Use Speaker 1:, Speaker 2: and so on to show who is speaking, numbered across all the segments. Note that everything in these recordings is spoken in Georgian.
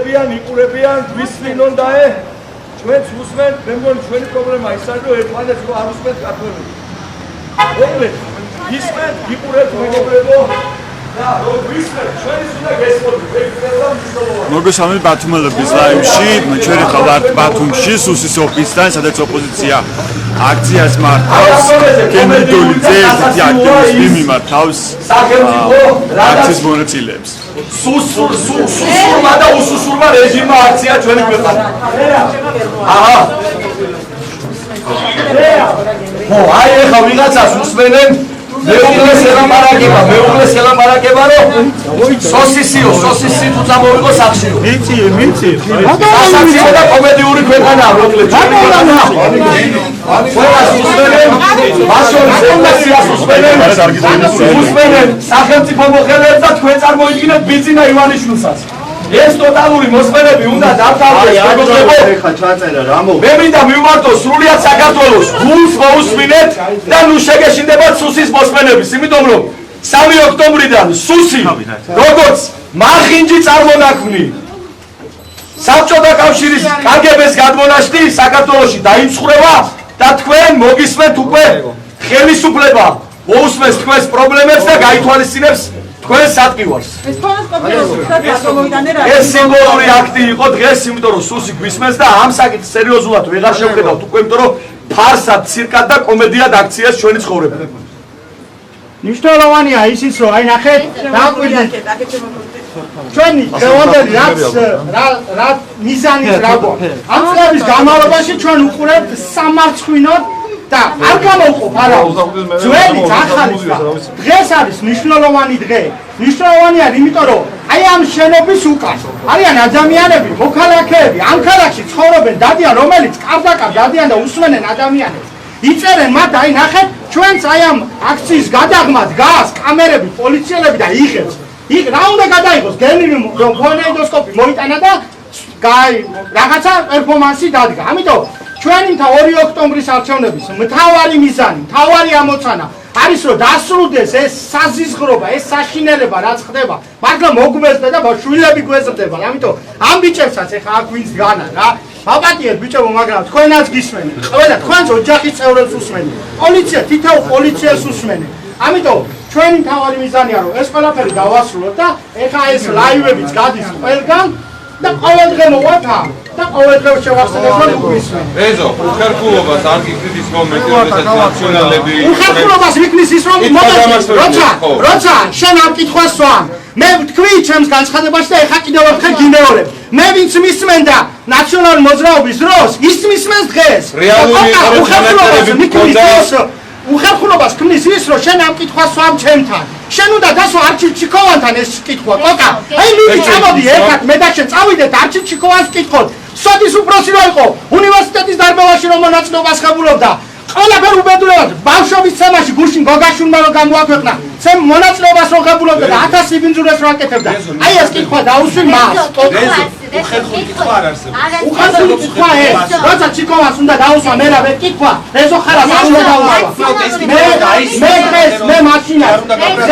Speaker 1: იცოლებიან, იყურებიან, გვისმინონ და ჩვენც უსმენ, მე მგონი ჩვენი პრობლემა ის არის, რომ ერთმანეთს არ უსმენთ ქართველები. მოკლედ, ისმენ, იყურებთ მეგობრებო და რომ გვისმენ, ჩვენის უნდა გესმოდით, ეგ ყველა მნიშვნელოვანია.
Speaker 2: მოგესალმებით ბათუმელების ლაივში, ჩვენ ახლა ვართ ბათუმში, სუსის ოფისთან, სადაც ოპოზიცია აქციას მართავს. კენდიდოლიძე ერთი აქტივისტი მიმართავს აქციის მონაწილეებს.
Speaker 1: სუსურმა და უსუსურმა რეჟიმმა აქცია ჩვენი ქვეყანა. აჰა. აი ეხლა ვიღაცას უსმენენ მეუღლეს ელაპარაკება, რომ სოსისიო თუ წამოვიღო სახშიო. მიცი. სასაცილო და კომედიური ქვეყანაა, მოკლედ. ყველას უსმენენ, მაშორის ემოციას უსმენენ სახელმწიფო მოხელეებს და თქვენ წარმოიდგინეთ ბიძინა ივანიშვილსაც. ეს ტოტალური მოსმენები უნდა დავთავრდეს, მეგობრებო. მე მინდა მივმართო სრულიად საქართველოს გულს მოусმინეთ და ნუ შეგეშინდებათ სუსის მოსმენების, იმიტომ რომ 3 ოქტომბრიდან სუსი როგორც მარხინჯი წარმონაქმნი საბჭოთა კავშირის კგბ-ს გადმონაშთი საქართველოში დაიმსხვრევა და თქვენ მოგისმენთ უკვე ხელისუფლება მოусმენს თქვენს პრობლემებს და გაითვალისწინებს თქვენს ადგილას. ეს სიმბოლური აქტი იყო დღეს, იმიტომ რომ სუსი გვისმენს და ამ საკითხს სერიოზულად ვეღარ შევხედავთ უკვე, იმიტომ რომ ფარსად, ცირკად და კომედიად აქციას ჩვენი ცხოვრება.
Speaker 3: მნიშვნელოვანია ისიც, რომ აი ნახეთ, დააკვირდეთ ჩვენი დღევანდელი რა მიზანით რა გვაქვს. ამ წლების განმავლობაში ჩვენ უყურებთ სამარცხვინოდ და არ გამოვყოფ არავის ძველიც ახალის და დღეს არის მნიშვნელოვანი დღე. მნიშვნელოვანია იმიტომ რომ აი ამ შენობის უკან არიან ადამიანები, მოქალაქეები, ამ ქალაქში ცხოვრობენ, დადიან, რომელიც კარდაკარ დადიან და უსმენენ ადამიანებს. იწერენ მათ, აი ნახეთ, ჩვენც აი ამ აქციის გადაღმა დგას კამერები, პოლიციელები და იღებს. იქ რა უნდა გადაიღოს? გენერი რომ ფონენდოსკოპი მოიტანა და რაღაცა პერფორმანსი დადგა. ამიტომ ჩვენი 2 ოქტომბრის არჩევნების მთავარი მიზანი, მთავარი ამოცანა არის რომ დასრულდეს ეს საზიზღრობა, ეს საშინელება რაც ხდება. მაგრამ მოგვეზრდა და შვილები გვეზრდება. ამიტომ ამ ბიჭებსაც ეხა აქ ვინც დგანან რა. აპატიეთ ბიჭებო, მაგრამ თქვენაც გისმენთ. ყველა თქვენს ოჯახის წევრებს უსმენთ. პოლიცია თითოეულ პოლიციას უსმენთ. ამიტომ ჩვენი მთავარი მიზანია რომ ეს ყველაფერი დავასრულოთ და ეხა ეს ლაივებიც გადის ყველგან და ყოველ დღე მოვათა და ყოველ დღე შევახსენებ რომ გვისმენ.
Speaker 4: ეზო, უხერხულობას არ გიქნით ის მომენტი, როდესაც ნაციონალები
Speaker 3: უხერხულობას ვიქნის ის რომ როცა შენ ამ კითხვას სვამ. მე ვთქვი ჩემს განცხადებაში და ეხა კიდევ ერთხელ გიმეორებ. მე ვინც მისმენდა ნაციონალური მოძრაობის დროს, ის მისმენს დღეს. უხერხულობას ქმნის ის რომ შენ ამ კითხვას სვამ ჩემთან. შენ უნდა დასვა არჩილ ჩიქოვანთან ეს კითხვა, კოკა. აი მიდი წამოდი ერთად მე და შენ წავიდეთ არჩილ ჩიქოვანს კითხოთ. სოდის უფროსი რო იყო, უნივერსიტეტის დარბევაში რომ მონაწილეობას ხებულობდა. ყველაფერ უბედურებად ბავშვობის ცემაში გუშინ გოგაშვილმა რომ გამოაქვეყნა, ცემ მონაწილეობას რო ხებულობდა და 1000 იბინძურებს რო აკეთებდა. აი ეს კითხვა დაუსვი მას.
Speaker 4: უხერხული კითხვა არ არსებობს.
Speaker 3: უხერხული კითხვა ეს. როცა ჩიქოვანს უნდა დაუსვა მერავე კითხვა, ეზო ხარას არ უნდა დაუსვა. მე მაშინა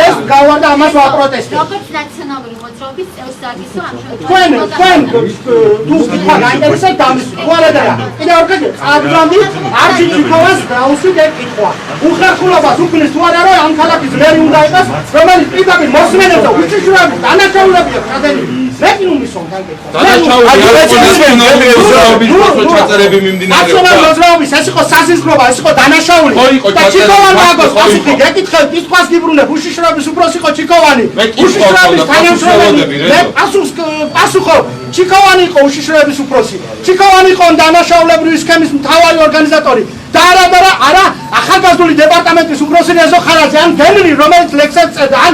Speaker 3: ეს გავარდა ამას ვაპროტესტე.
Speaker 5: როგორც ნაციონალური მოძრაობის წევს დაგისვა ამ
Speaker 3: თქვენ თუ კითხვა გაინტერესებთ ამის უარადა რა. კიდევ ერთხელ წარდგამდი არჩილ ჩიქოვანს დაუსვით ეს კითხვა. უხერხულობას უქმნის თუ არა რომ ამ ქალაქის მერი უნდა იყოს, რომელიც პირდაპირ მოსმენებს და უშიშროების დანაშაულებია ხადენილი. მე კი უმისვამ განკითხვა.
Speaker 4: ჩაწერები მიმდინარეობს.
Speaker 3: ნაციონალური მოძრაობის ეს იყო საზიზღრობა, ეს იყო დანაშაული. და ჩიქოვანი მაგას პასუხი გეკითხე, კითხვას გიბრუნებ, უშიშროების უფროს იყო ჩიქოვანი. უშიშროების თანამშრომელი. მე პასუხობ, ჩიქოვანი იყო უშიშროების უფროსი. ჩიქოვანი იყო დანაშაულებრივი სქემის მთავარი ორგანიზატორი. და არა ახალგაზრდული დეპარტამენტის უფროსი რეზო ხარაძე, ან გენერი რომელიც ლექსებს წერდა, ან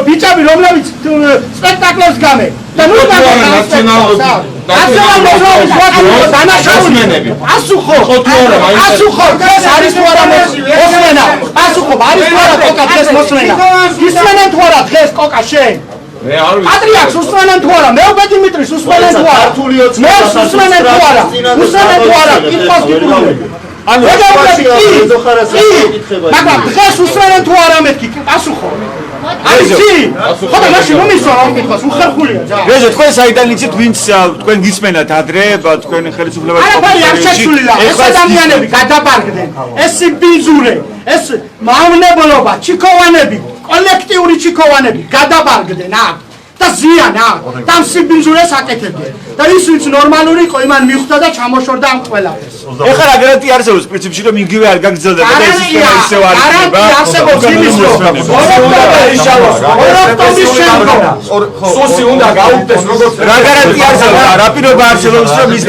Speaker 3: ბიჭები რომლებიც სპექტაკლებს გამე. და ნუ
Speaker 4: ნაციონალური
Speaker 3: დანაშაულებები. პასუხო ეს არის თუ არა მოსმენა. პასუხო არის თუ არა კოკა დღეს მოსმენა. ისმენენ თუ არა დღეს კოკა შენ. პატრიარქს უსმენენ თუ არა, მეუბე დიმიტრის უსმენენ თუ არა, მე უსმენენ თუ არა, უსმენენ თუ არა, კითხვას გიბრუნებ. ანუ მაგრამ დღეს უსმენენ თუ არა მეთქი, პასუხო. აიცი ხოდა მაშინ მომისვა ამ კითხვას უხერხულია ძა
Speaker 2: რეზო თქვენ საიდან იცით ვინც თქვენ გისმენათ ადრე თქვენ ხელისუფლებას
Speaker 3: არაფერი არ შეცვლილა ეს ადამიანები გადაბარგდნენ ეს ბიზურე ეს მავნებლობა ჩიქოვანები კოლექტიური ჩიქოვანები გადაბარგდნენ აქ და ზიან აქ და სიბინძურეს აკეთებდნენ და ის ვინც ნორმალური იყო იმან მიხვდა და ჩამოშორდა ამ ყველაფერს
Speaker 2: ეხლა რა გარანტია არსებობს პრინციპში რომ იგივე არ გაგრძელდება და ეს ისევ არ იქნება
Speaker 3: არსებობს იმის
Speaker 1: სუსი უნდა გაუგდეს როგორც
Speaker 2: რა გარანტია არსებობს რა პირობა არსებობს რომ ის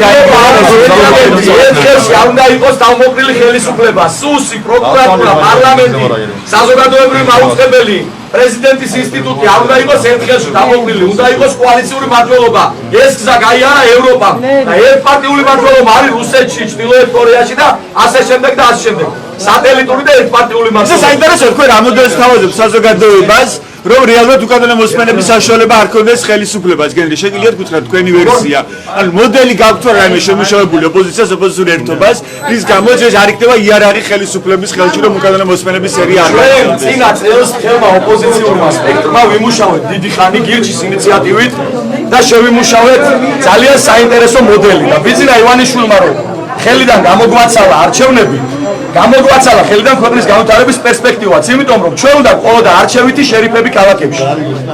Speaker 1: ხელში არ უნდა იყოს თავმოყრილი ხელისუფლება სუსი პროკურატურა პარლამენტი საზოგადოებრივი მაუწყებელი პრეზიდენტის ინსტიტუტი არ უნდა იყოს ერთხელში დამოყრილი, უნდა იყოს კოალიციური მმართველობა. ეს გზა გაიარა ევროპამ და ერთპარტიული მმართველობა არის რუსეთში, ჩრდილოეთ კორეაში და ასე შემდეგ და ასე შემდეგ. სატელიტური და ერთპარტიული მმართველობა.
Speaker 2: საინტერესოა თქვენ რა მოდელს თავაზობთ საზოგადოებას, რომ რეალურად უკანონო მოსმენების საშუალება არ ქონდეს ხელისუფლებას. გენრი შეგიძლიათ გითხრათ თქვენი ვერსია. ანუ მოდელი გაქვთ რა რაიმე შემუშავებული ოპოზიციას, ოპოზიციურ ერთობას, რის გამოც ეს არ იქნება იარაღი ხელისუფლების ხელში, რომ უკანონო მოსმენების სერია არ
Speaker 1: გახდეს. წინა წელს ხელმა ოპოზიციურმა სპექტრმა ვიმუშავეთ დიდი ხანი გირჩის ინიციატივით და შევიმუშავეთ ძალიან საინტერესო მოდელი და ბიძინა ივანიშვილმა რომ ხელიდან გამოგვაცალა არჩევნები გამოგვაცალა ხელიდან ქვეყნის განვითარების პერსპექტივაც, იმიტომ რომ ჩვენ უნდა ყოლოდა არჩევითი შერიფები ქალაქებში.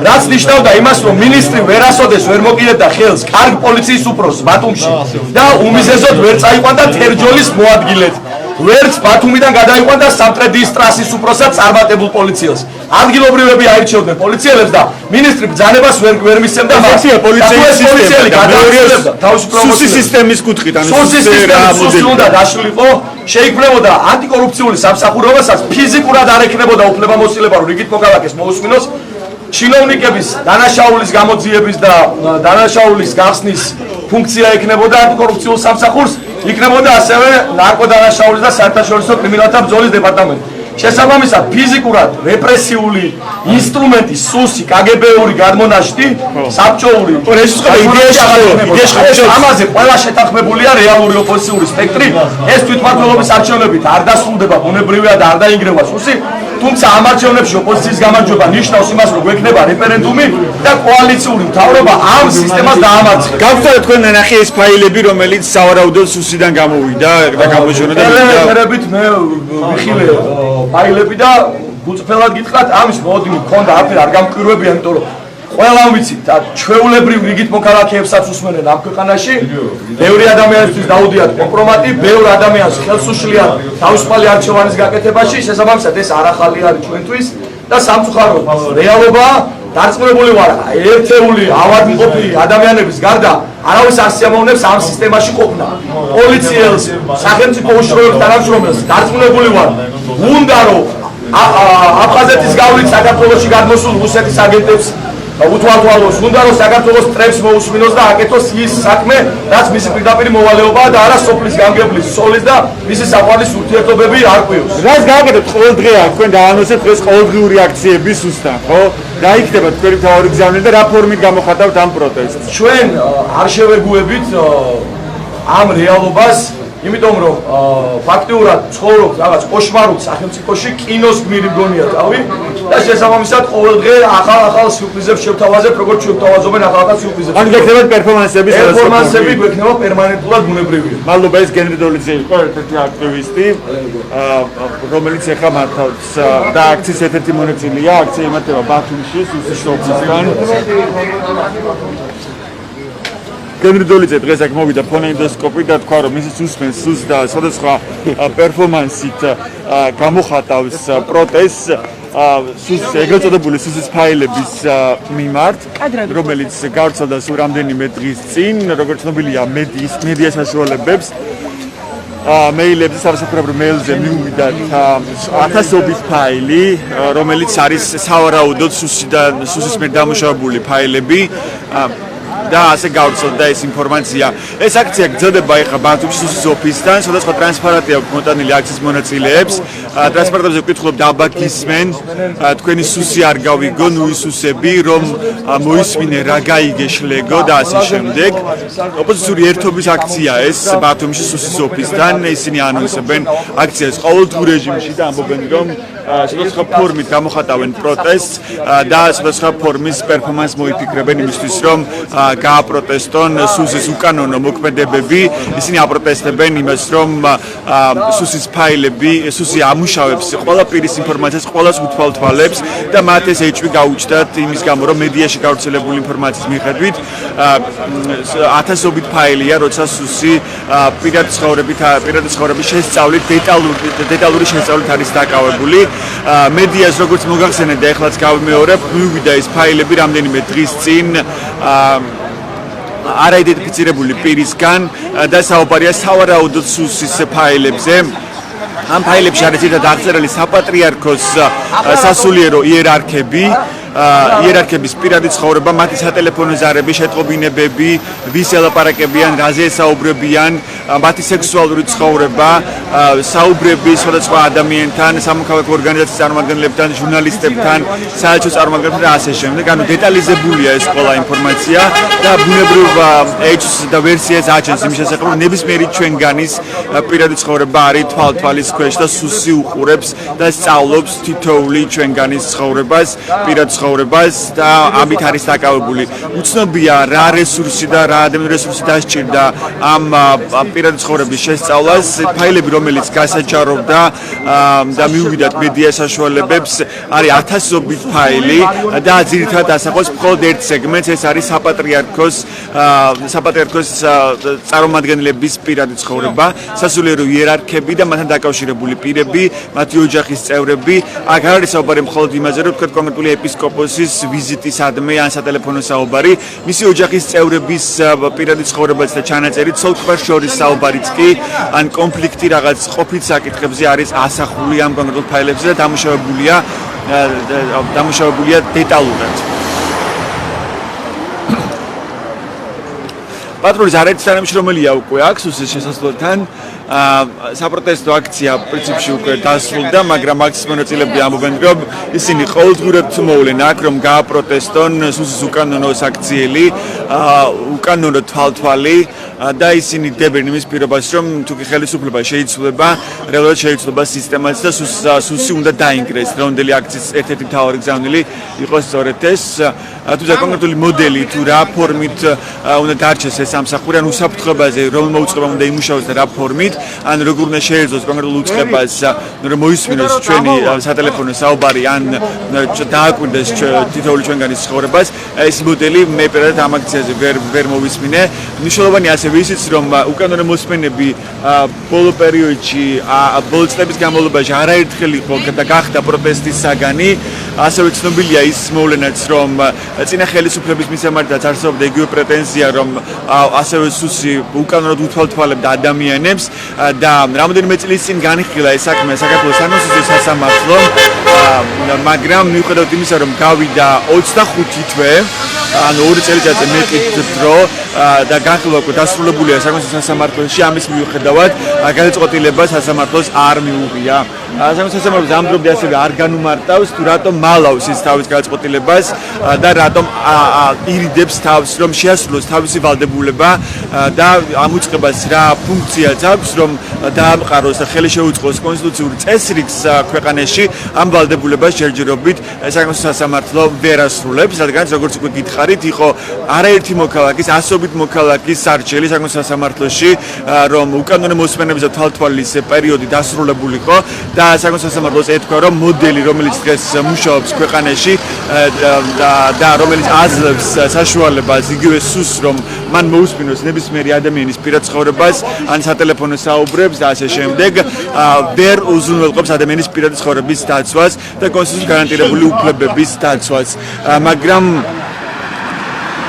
Speaker 1: რაც ნიშნავდა იმას, რომ მინისტრი ვერასოდეს ვერ მოკიდებდა ხელს კარგ პოლიციის უფროსს ბათუმში და უმიზეზოდ ვერ წაიყვანდა თერჯოლის მოადგილედ. ვერც ბათუმიდან გადაიყვანდა სამტრედიის ტრასის უფროსად წარმატებულ პოლიციელს. ადგილობრივები აირჩევდნენ პოლიციელებს და მინისტრი ბრძანებას ვერ მისცემდა მას.
Speaker 2: პოლიციელი
Speaker 1: გადაიყვანდა
Speaker 2: სუსის სისტემის კუთხით, ანუ
Speaker 1: სუსი უნდა დაშლილიყო, შეიქმნებოდა ანტიკორუფციული სამსახურებასაც ფიზიკურად არ ექნებოდა უფლებამოსილება, რომ რიგით მოქალაქეს მოусმინოს. ჩინოვნიკების დანაშაულის გამოძიების და დანაშაულის გახსნის ფუნქცია ექნებოდა ანტიკორუფციულ სამსახურს, იქნებოდა ასევე ნარკოდანაშაულის და საერთაშორისო კრიმინალთა ბრძოლის დეპარტამენტი. შესაბამისად, ფიზიკურად რეპრესიული ინსტრუმენტი, სუსი, კგბ-ური გადმონაშთი, საბჭოური იდეაში ამაზე ყველა შეთანხმებულია რეალური ოპოზიციური სპექტრი. ეს თვითმმართველობის არჩევნებით არ დასრულდება ბუნებრივია და არ დაინგრევა სუსი. თუმცა ამ არჩევნებში ოპოზიციის გამარჯვება ნიშნავს იმას, რომ გვექნება რეფერენდუმი და კოალიციური მთავრობა ამ სისტემას დაამარცხებს.
Speaker 2: გავხსენეთ თქვენ ნახე ეს ფაილები, რომელიც სავარაუდოდ სუსიდან გამოვიდა და გამოიჩინა და
Speaker 1: რებით მე ვიხილე ფაილები და გუწფელად გითხრათ ამის მოდიმი მქონდა არაფერ არ გამკვირვებია, იმიტომ რომ ყველამ ვიცით და ჩვეულებრივ რიგით მოქალაქეებსაც უსმენენ ამ ქვეყანაში. ბევრი ადამიანისთვის დაუდიათ კომპრომატი, ბევრ ადამიანს ხელს უშლიან თავისუფალი არჩევანის გაკეთებაში, შესაბამისად ეს არ ახალი არის ჩვენთვის და სამწუხაროდ რეალობაა. დარწმუნებული ვარ, ერთეული ავადმყოფი ადამიანების გარდა არავის არ სიამოვნებს ამ სისტემაში ყოფნა. პოლიციელს, სახელმწიფო უშუალოდ თანამშრომელს დარწმუნებული ვარ, უნდა რომ აფხაზეთის გავლით საქართველოში გადმოსულ რუსეთის აგენტებს უთვალთვალოს, უნდა რომ საქართველოს ტრებს მოусმინოს და აკეთოს ის საქმე, რაც მისი პირდაპირი მოვალეობაა და არა სოფლის გამგებლის, სოლის და მისი საყვარლის ურთიერთობები არ ყვიოს.
Speaker 2: რას გააკეთებთ ყოველდღია თქვენ დაანონსებთ დღეს ყოველდღიური აქციები სუსთან, ხო? რა იქნება თქვენი მთავარი გზავნილი და რა ფორმით გამოხატავთ ამ პროტესტს?
Speaker 1: ჩვენ არ შევეგუებით ამ რეალობას, იმიტომ რომ ფაქტიურად ცხოვრობთ რაღაც კოშმარულ სახელმწიფოში, კინოს გმირი მგონია თავი და შესაბამისად ყოველდღე ახალ სიურპრიზებს შევთავაზებთ, როგორც შევთავაზობენ ახალ სიურპრიზებს.
Speaker 2: ან გექნება პერფორმანსები,
Speaker 1: პერფორმანსები გვექნება პერმანენტულად ბუნებრივია.
Speaker 2: მადლობა, ეს გენრი დოლიძე იყო ერთ-ერთი აქტივისტი, რომელიც ეხლა მართავს და აქციის ერთ-ერთი მონაწილეა, აქცია იმართება ბათუმში, სუსის ოფისთან. გენრი დოლიძე დღეს აქ მოვიდა ფონენდოსკოპი და თქვა, რომ ისიც უსმენს სუსს და სხვადასხვა პერფორმანსით გამოხატავს პროტესტს სუსის ეგრეთ წოდებული სუსის ფაილების მიმართ, რომელიც გავრცელდა სულ რამდენიმე დღის წინ, როგორც ცნობილია მედია საშუალებებს მეილებზე, სამსახურებრივ მეილზე მივიდათ ათასობით ფაილი, რომელიც არის სავარაუდოდ სუსის მიერ დამუშავებული ფაილები. და ასე გავრცელდა ეს ინფორმაცია. ეს აქცია გრძელდება ეხლა ბათუმში სუსის ოფისთან, სხვადასხვა ტრანსპარენტი აქვს მოტანილი აქციის მონაწილეებს. ტრანსპარენტებზე ვკითხულობთ აბა გისმენ, თქვენი სუსი არ გავიგო, ნუ ის სუსები, რომ მოისმინე რა გაიგე შლეგო და ასე შემდეგ. ოპოზიციური ერთობის აქცია ეს ბათუმში სუსის ოფისთან, ისინი ანონსებენ აქციას ყოველდღიურ რეჟიმში და ამბობენ, რომ სხვადასხვა ფორმით გამოხატავენ პროტესტს და სხვადასხვა ფორმის პერფორმანსს მოიფიქრებენ იმისთვის, რომ გააპროტესტონ სუსის უკანონო მოქმედებები. ისინი აპროტესტებენ იმას, რომ სუსის ფაილები, სუსი ამუშავებს ყველა პირის ინფორმაციას, ყველას უთვალთვალებს და მათ ეს ეჭვი გაუჩნდათ იმის გამო, რომ მედიაში გავრცელებული ინფორმაციის მიხედვით ათასობით ფაილია, როცა სუსი პირადი ცხოვრების შესწავლით, დეტალური შესწავლით არის დაკავებული. მედიას როგორც მოგახსენეთ და ეხლაც გავიმეორებ, მივიდა ეს ფაილები რამდენიმე დღის წინ არაიდენტიფიცირებული პირისგან და საუბარია სავარაუდოდ სუსის ფაილებზე. ამ ფაილებში არის ძირითადად აღწერილი საპატრიარქოს სასულიერო იერარქების პირადი ცხოვრება, მათი სატელეფონო ზარები, შეტყობინებები, ვის ელაპარაკებიან, რაზე ესაუბრებიან, მათი სექსუალური ცხოვრება, საუბრები სხვადასხვა ადამიანთან, სამოქალაქო ორგანიზაციის წარმომადგენლებთან, ჟურნალისტებთან, საელჩო წარმომადგენლებთან და ასე შემდეგ. ანუ დეტალიზებულია ეს ყველა ინფორმაცია და ბუნებრივ ეჭვს და ვერსიას აჩენს იმის შესახებ, რომ ნებისმიერი ჩვენგანის პირადი ცხოვრება არის თვალთვალის ქვეშ და სუსი უყურებს და სწავლობს თითოეული ჩვენგანის ცხოვრებას, პირად ცხოვრებას და ამით არის დაკავებული. უცნობია რა რესურსი და რა ადამიანური რესურსი დასჭირდა ამ პირადი ცხოვრების შესწავლას. ფაილები, რომელიც გასაჩაროვდა და მიუვიდათ მედია საშუალებებს, არის ათასობით ფაილი და ძირითადად ასახავს მხოლოდ ერთ სეგმენტს, ეს არის საპატრიარქოს წარმომადგენლების პირადი ცხოვრება, სასულიერო იერარქები და მათთან დაკავშირებული პირები, მათი ოჯახის წევრები. აქ არ არის საუბარი მხოლოდ იმაზე, რომ თქვენ კონკრეტული ეპისკოპოსის ვიზიტისადმე ან სატელეფონო საუბარი, მისი ოჯახის წევრების პირადი ცხოვრებაც და ჩანაწერით, სულ შორის საუბარიც კი ან კონფლიქტი რაღაც ყოფით საკითხებზე არის ასახული ამ კონკრეტულ ფაილებზე და დამუშავებულია დეტალურად. პატრულის არაერთი თანამშრომელია უკვე აქვს სუსის შესასვლელთან. საპროტესტო აქცია პრინციპში უკვე დასრულდა, მაგრამ აქციის მონაწილეები ამბობენ, რომ ისინი ყოველდღურად მოვლენ აქ, რომ გააპროტესტონ სუსის უკანონო საქციელი, უკანონო თვალთვალი და ისინი დებენ იმის პირობას, რომ თუკი ხელისუფლება შეიცვლება, რეალურად შეიცვლება სისტემაც და სუსი უნდა დაინგრეს. დღევანდელი აქციის ერთ-ერთი მთავარი გზავნილი იყო სწორედ ეს. თუმცა კონკრეტული მოდელი თუ რა ფორმით უნდა დარჩეს ეს სამსახური, ან უსაფრთხოებაზე რომელმა უწყებამ უნდა იმუშაოს და რა ფორმით, ან როგორ უნდა შეეძლოს კონკრეტულ უწყებას, რომ მოისმინოს ჩვენი სატელეფონო საუბარი, ან დააკვირდეს თითოეული ჩვენგანის ცხოვრებას. ეს მოდელი მე პირადად ამ აქციაზე ვერ მოვისმინე. მნიშვნელოვანია ასევე ისიც, რომ უკანონო მოსმენები ბოლო პერიოდში, ბოლო წლების განმავლობაში არაერთხელ იყო და გახდა პროტესტის საგანი. ასევე ცნობილია ის მოვლენაც, რომ წინა ხელისუფლების მისამართაც არსებობდა იგივე პრეტენზია, რომ ასევე სუსი უკანონოდ უთვალთვალებდა ადამიანებს და რამოდენიმე წლის წინ განიხილა ეს საქმე საქართველოს სანონსისწრო სასამართლომ, მაგრამ მიუხედავად იმისა, რომ გავიდა 25 თვე, ანუ 2 წელიწადზე მეტი დრო და განხილვა უკვე დასრულებულია საკონსტიტუციო სასამართლოში, ამის მიუხედავად გადაწყვეტილება სასამართლოს არ მიუღია. საკონსტიტუციო სასამართლო ამ დრომდე ასევე არ განუმარტავს, თუ რატომ მალავს ის თავის გადაწყვეტილებას და რატომ ირიდებს თავს, რომ შეასრულოს თავისი ვალდებულება და ამ უწყებას რა ფუნქციაც აქვს, რომ დაამყაროს და ხელი შეუწყოს კონსტიტუციურ წესრიგს ქვეყანაში, ამ ვალდებულებას ჯერჯერობით საკონსტიტუციო სასამართლო ვერ ასრულებს, რადგან როგორც უკვე გითხარით, იყო არაერთი მოქალაქის, ასობით მოქალაქის სარჩელი საკონსტიტუციო სასამართლოში, რომ უკანონო მოსმენების და თვალთვალის პერიოდი დასრულებულიყო და საკონსტიტუციო სასამართლოს ეთქვა, რომ მოდელი, რომელიც დღეს მუშაობს ქვეყანაში და რომელიც აძლევს საშუალებას იგივე სუსს, რომ მან მოусმინოს ნებისმიერი ადამიანის პირად ცხოვრებას, ან სატელეფონო საუბრებს და ასე შემდეგ, ვერ უზრუნველყოფს ადამიანის პირადი ცხოვრების დაცვას და კონსტიტუციით გარანტირებული უფლებების დაცვას. მაგრამ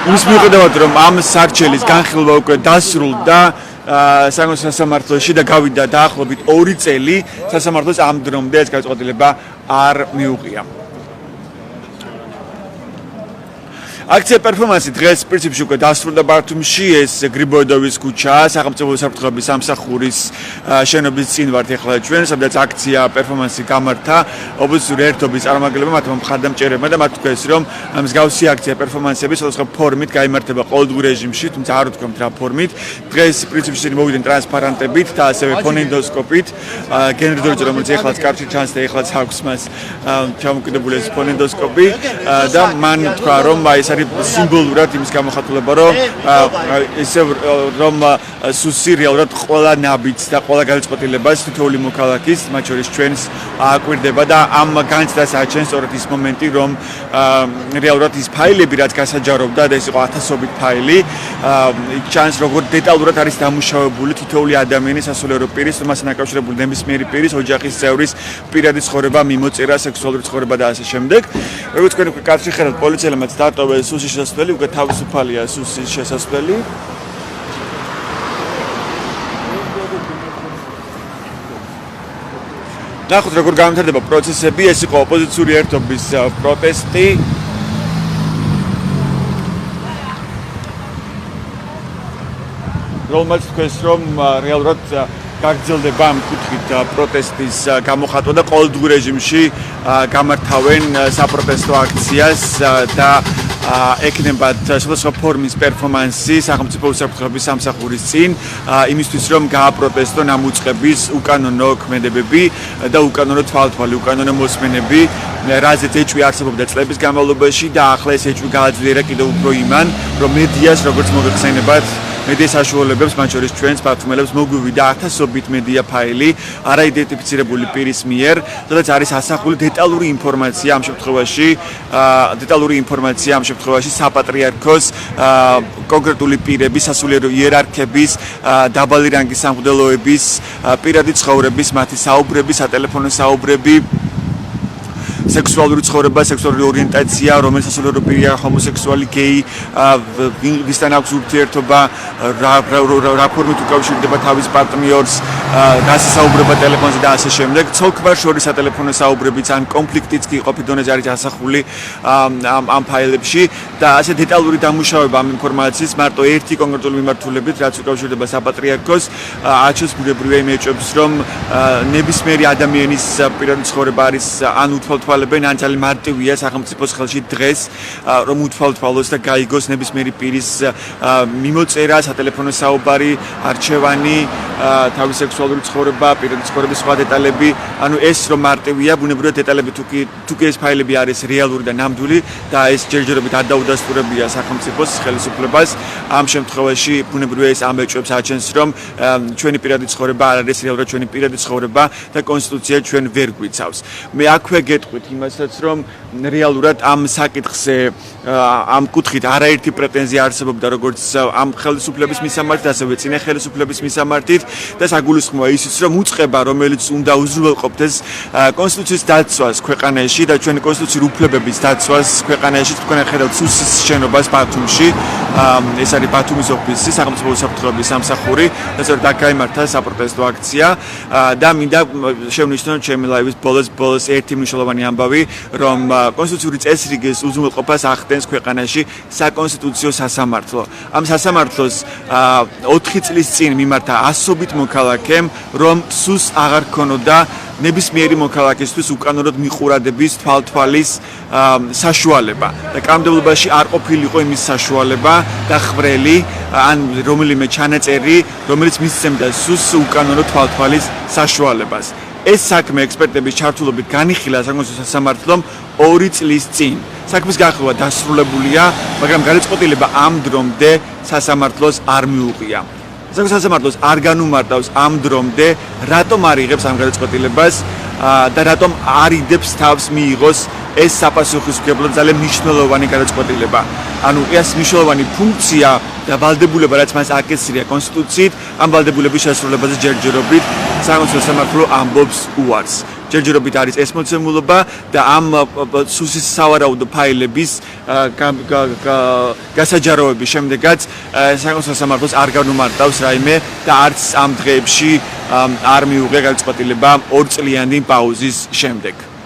Speaker 2: იმის მიუხედავად, რომ ამ სარჩელის განხილვა უკვე დასრულდა საკონსტიტუციო სასამართლოში და გავიდა დაახლოებით 2 წელი, სასამართლოს ამ დრომდე ეს გადაწყვეტილება არ მიუღია. აქცია პერფორმანსი დღეს პრინციპში უკვე დასრულდა ბართუმში, ეს გრიბოედოვის ქუჩა, სახელმწიფო უსაფრთხოების სამსახურის შენობის წინ ვართ ეხლა ჩვენ, სადაც აქცია პერფორმანსი გამართა ოპოზიციური ერთობის წარმომადგენლებმა, მათმა მხარდამჭერებმა და მათ თქვეს, რომ მსგავსი აქცია პერფორმანსები სხვადასხვა ფორმით გაიმართება ყოველდღიურ რეჟიმში, თუმცა არ ვთქვამთ რა ფორმით. დღეს პრინციპში მოვიდნენ ტრანსპარანტებით და ასევე ფონენდოსკოპით. გენრი დოლიძე, რომელიც ეხლაც კარში ჩანს და ეხლაც აქვს მას ჩამოკიდებული ეს ფონენდოსკოპი და მან თქვა, რომ ეს არის სიმბოლურად იმის გამოხატულება, რომ ისე რომ სუსი რეალურად ყველა ნაბიჯს და ყველა გადაწყვეტილებას თითოეული მოქალაქის, მათ შორის ჩვენს აკვირდება და ამ განცდას აჩენს სწორედ ის მომენტი, რომ რეალურად ის ფაილები, რაც გასაჯაროვდა და ეს იყო ათასობით ფაილი, იქ ჩანს როგორ დეტალურად არის დამუშავებული თითოეული ადამიანის სასულიერო პირის, მასთან დაკავშირებული ნებისმიერი პირის, ოჯახის წევრის პირადი ცხოვრება, მიმოწერა, სექსუალური ცხოვრება და ასე შემდეგ. როგორც თქვენ უკვე კადრში ხედავთ, პოლიციელებმაც დატოვეს სუსის შესასვლელი, უკვე თავისუფალია სუსის შესასვლელი. ნახოთ როგორ გამართლდება პროცესები, ეს იყო ოპოზიციური ერთობის პროტესტი. რომელმაც თქვეს, რომ რეალურად გაგრძელდება ამ კუთხით პროტესტის გამოხატვა და ყოველდღიურ რეჟიმში გამართავენ საპროტესტო აქციას და ეკნებათ სხვადასხვა ფორმის პერფორმანსი სახელმწიფო უსაფრთხოების სამსახურის წინ იმისთვის რომ გააპროტესტონ ამ უწყების უკანონო ქმედებები და უკანონო თვალთვალი, უკანონო მოსმენები, რაზეც ეჭვი არსებობდა წლების განმავლობაში და ახლა ეს ეჭვი გააძლიერა კიდევ უფრო იმან, რომ მედიას როგორც მოგეხსენებათ მედიის საშუალებებს, მათ შორის ჩვენს ბათუმელებს მოგვივიდა ათასობით მედია ფაილი არაიდენტიფიცირებული პირის მიერ, სადაც არის ასახული დეტალური ინფორმაცია ამ შემთხვევაში საპატრიარქოს კონკრეტული პირების, სასულიერო იერარქების, დაბალი რანგის სამღვდელოების, პირადი ცხოვრების, მათი საუბრები, სატელეფონო საუბრები, სექსუალური ცხოვრება, სექსუალური ორიენტაცია, რომელიც სასულიერო პირია, ჰომოსექსუალი, გეი, ვისთან აქვს ურთიერთობა, რა ფორმით უკავშირდება თავის პარტნიორს, გასაუბრება ტელეფონზე და ასე შემდეგ. ცოლ-ქმარ შორის სატელეფონო საუბრებიც ან კონფლიქტიც კი ყოფილი დონეზე არის ასახული ამ ფაილებში და ასე დეტალური დამუშავება ამ ინფორმაციის მარტო ერთი კონკრეტული მიმართულებით, რაც უკავშირდება საპატრიარქოს, აჩვენს ბუნებრივია იმ ეჭვებს, რომ ნებისმიერი ადამიანის პირადი ცხოვრება არის ან უთვალთვალებენ, ან ძალიან მარტივია სახელმწიფოს ხელში დღეს, რომ უთვალთვალოს და გაიგოს ნებისმიერი პირის მიმოწერა, სატელეფონო საუბარი, არჩევანი, თავის სექსუალური ცხოვრება, პირადი ცხოვრების სხვა დეტალები, ანუ ეს რომ მარტივია, ბუნებრივია დეტალები თუ კი ეს ფაილები არის რეალური და ნამდვილი და ეს ჯერჯერობით არ დაუდასტურებია სახელმწიფოს ხელისუფლებას, ამ შემთხვევაში ბუნებრივია ეს ამ ეჭვებს აჩენს, რომ ჩვენი პირადი ცხოვრება არ არის რეალურად ჩვენი პირადი ცხოვრება და კონსტიტუცია ჩვენ ვერ გვიცავს. მე აქვე გეტყვით იმასაც, რომ რეალურად ამ საკითხზე ამ კუთხით არაერთი პრეტენზია არსებობდა როგორც ამ ხელისუფლების მისამართით, ასევე წინა ხელისუფლების მისამართით და საგულისხმოა ისიც, რომ უწყება, რომელიც უნდა უზრუნველყოფდეს კონსტიტუციის დაცვას ქვეყანაში და ჩვენი კონსტიტუციური უფლებების დაცვას ქვეყანაში, თქვენ ხედავთ სუსის შენობას ბათუმში, ეს არის ბათუმის ოფისი, სახელმწიფო უსაფრთხოების სამსახური, და სწორედ აქ გაიმართა საპროტესტო აქცია და მინდა შევნიშნო ჩემი ლაივის ბოლოს ერთი მნიშვნელოვანი ამბავი, რომ კონსტიტუციური წესრიგის უზრუნველყოფას ახდენს ქვეყანაში საკონსტიტუციო სასამართლო. ამ სასამართლოს 4 წლის წინ მიმართა ასობით მოქალაქემ, რომ სუს აღარ ქონოდა ნებისმიერი მოქალაქისთვის უკანონოდ მიყურადების თვალთვალის საშუალება და კანონმდებლობაში არ ყოფილიყო იმის საშუალება და ხრელი ან რომელიმე ჩანაწერი, რომელიც მისცემდა სუს უკანონო თვალთვალის საშუალებას. ეს საქმე ექსპერტების ჩართულობით განიხილა საკონსტიტუციო სასამართლომ 2 წლის წინ. საქმის განხილვა დასრულებულია, მაგრამ გადაწყვეტილება ამ დრომდე სასამართლოს არ მიუღია. სასამართლოს არ განუმარტავს ამ დრომდე, რატომ არ იღებს ამ გადაწყვეტილებას და რატომ არ იდებს თავს მიიღოს ეს საპასუხისმგებლო ძალიან მნიშვნელოვანი გადაწყვეტილება. ანუ ეს მნიშვნელოვანი ფუნქცია და ვალდებულება, რაც მას აკისრია კონსტიტუციით, ამ ვალდებულების შესრულებაზე ჯერჯერობით საკონსტიტუციო სამართლო ამბობს უარს. ჯერჯერობით არის ეს მოცემულობა და ამ სუსის სავარაუდო ფაილების გასაჯაროების შემდეგაც საკონსტიტუციო სამართლოს არ განუმარტავს რაიმე და არც ამ დღეებში არ მიუღია გადაწყვეტილება 2 წლიანი პაუზის შემდეგ. 2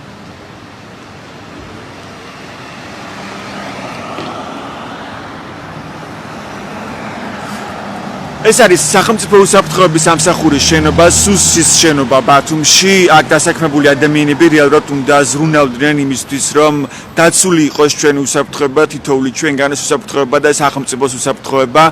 Speaker 2: ეს არის სახელმწიფო უსაფრთხოების სამსახურის შენობა, სუსის შენობა ბათუმში. აქ დასაქმებული ადამიანები რეალურად უნდა ზრუნავდნენ იმისთვის, რომ დაცული იყოს ჩვენი უსაფრთხოება, თითოეული ჩვენგანის უსაფრთხოება და სახელმწიფოს უსაფრთხოება.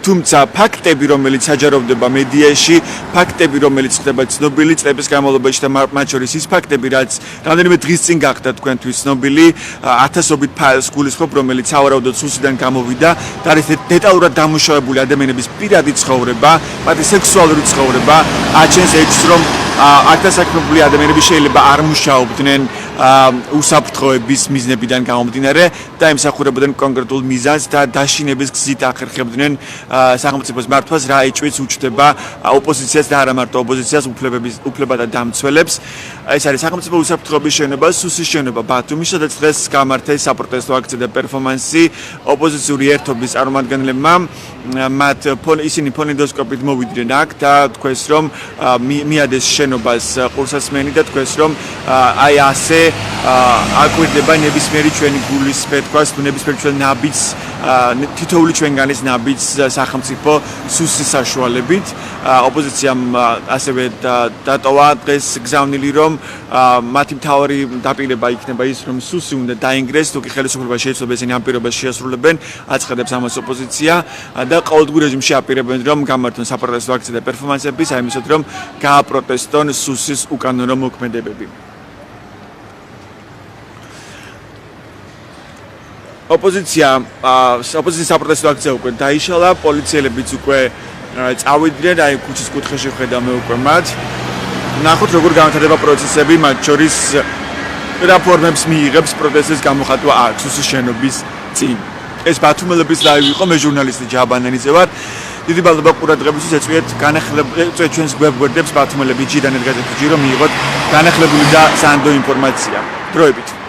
Speaker 2: თუმცა ფაქტები, რომელიც საჯაროვდება მედიაში, ფაქტები, რომელიც ხდება ცნობილი წლების განმავლობაში და მათ შორის ის ფაქტები, რაც რამდენიმე დღის წინ გახდა თქვენთვის ცნობილი, ათასობით ფაილს გულისხმობ, რომელიც სავარაუდოდ სუსიდან გამოვიდა და არის დეტალურად დამუშავებული ადამიანების პირადი ცხოვრება, მათი სექსუალური ცხოვრება, აჩენს ეჭვს, რომ აქ დასაქმებული ადამიანები შეიძლება არ მუშაობდნენ უსაფრთხოების მიზნებიდან გამომდინარე და ემსახურებოდნენ კონკრეტულ მიზანს და დაშინების გზით ახერხებდნენ სახელმწიფოს მართვას, რა ეჭვიც უჩნდება ოპოზიციას და არა მარტო ოპოზიციას, უფლებათა დამცველებს. ეს არის სახელმწიფო უსაფრთხოების შენობა, სუსის შენობა ბათუმში, სადაც დღეს გამართეს საპროტესტო აქცია და პერფორმანსი ოპოზიციური ერთობის წარმომადგენლებმა. მათ ისინი ფონენდოსკოპით მოვიდნენ აქ და თქვეს, რომ მიადეს შენობას ყურსასმენი და თქვეს, რომ აი ასე აკვირდება ნებისმიერი ჩვენი გულის ფეთქვას, ნებისმიერი ჩვენ ნაბიჯს, თითოეული ჩვენგანის ნაბიჯს სახელმწიფო სუსის საშუალებით. ოპოზიციამ ასევე დატოვა დღეს გზავნილი, რომ მათი მთავარი დაპირება იქნება ის, რომ სუსი უნდა დაინგრეს, თუ კი ხელისუფლება შეიცვალოს, ისინი ამ პირობას შეასრულებენ, აცხადებს ამას ოპოზიცია და ყოველდღიურ რეჟიმში აპირებენ, რომ გამართონ საპროტესტო აქცია და პერფორმანსები, საიმისოდ, რომ გააპროტესტონ სუსის უკანონო მოქმედებები. ოპოზიციის საპროტესტო აქცია უკვე დაიშალა, პოლიციელებიც უკვე წავიდნენ, აი ქუჩის კუთხეში ხედავ მე უკვე მათ. ნახოთ როგორ განვითარდება პროცესები, მათ შორის რა ფორმებს მიიღებს პროტესტის გამოხატვა აქ სუსის შენობის წინ. ეს ბათუმელების ლაივი იყო, მე ჟურნალისტი ჯაბანენიძე ვარ. დიდი მადლობა ყურადღებისთვის, ეწვიეთ ჩვენს გვერდებს ბათუმელები ჯირანეთ გაზეთი ჯირო მიიღოთ განახლებული და სანდო ინფორმაცია. დროებით